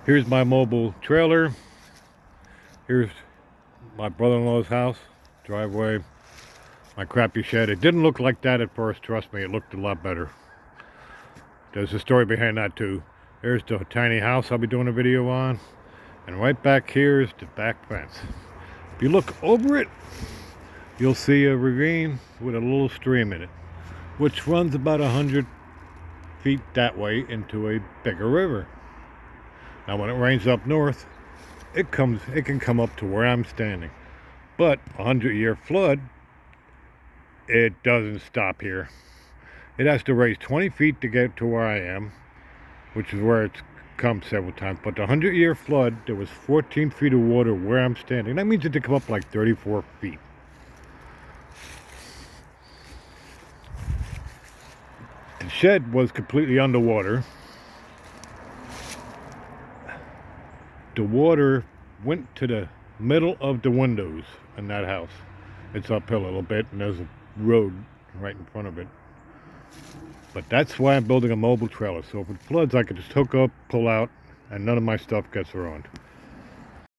Here's my mobile trailer. Here's my brother-in-law's house, driveway, my crappy shed. It didn't look like that at first, trust me, it looked a lot better. There's a story behind that too. There's the tiny house I'll be doing a video on. And right back here is the back fence. If you look over it, you'll see a ravine with a little stream in it, which runs about 100 feet that way into a bigger river. Now when it rains up north, it can come up to where I'm standing. But a 100-year flood, it doesn't stop here. It has to raise 20 feet to get to where I am, which is where it's come several times. But the 100-year flood, there was 14 feet of water where I'm standing. That means it to come up like 34 feet. The shed was completely underwater. The water went to the middle of the windows in that house. It's uphill a little bit, and there's a road right in front of it. But that's why I'm building a mobile trailer. So if it floods, I can just hook up, pull out, and none of my stuff gets ruined.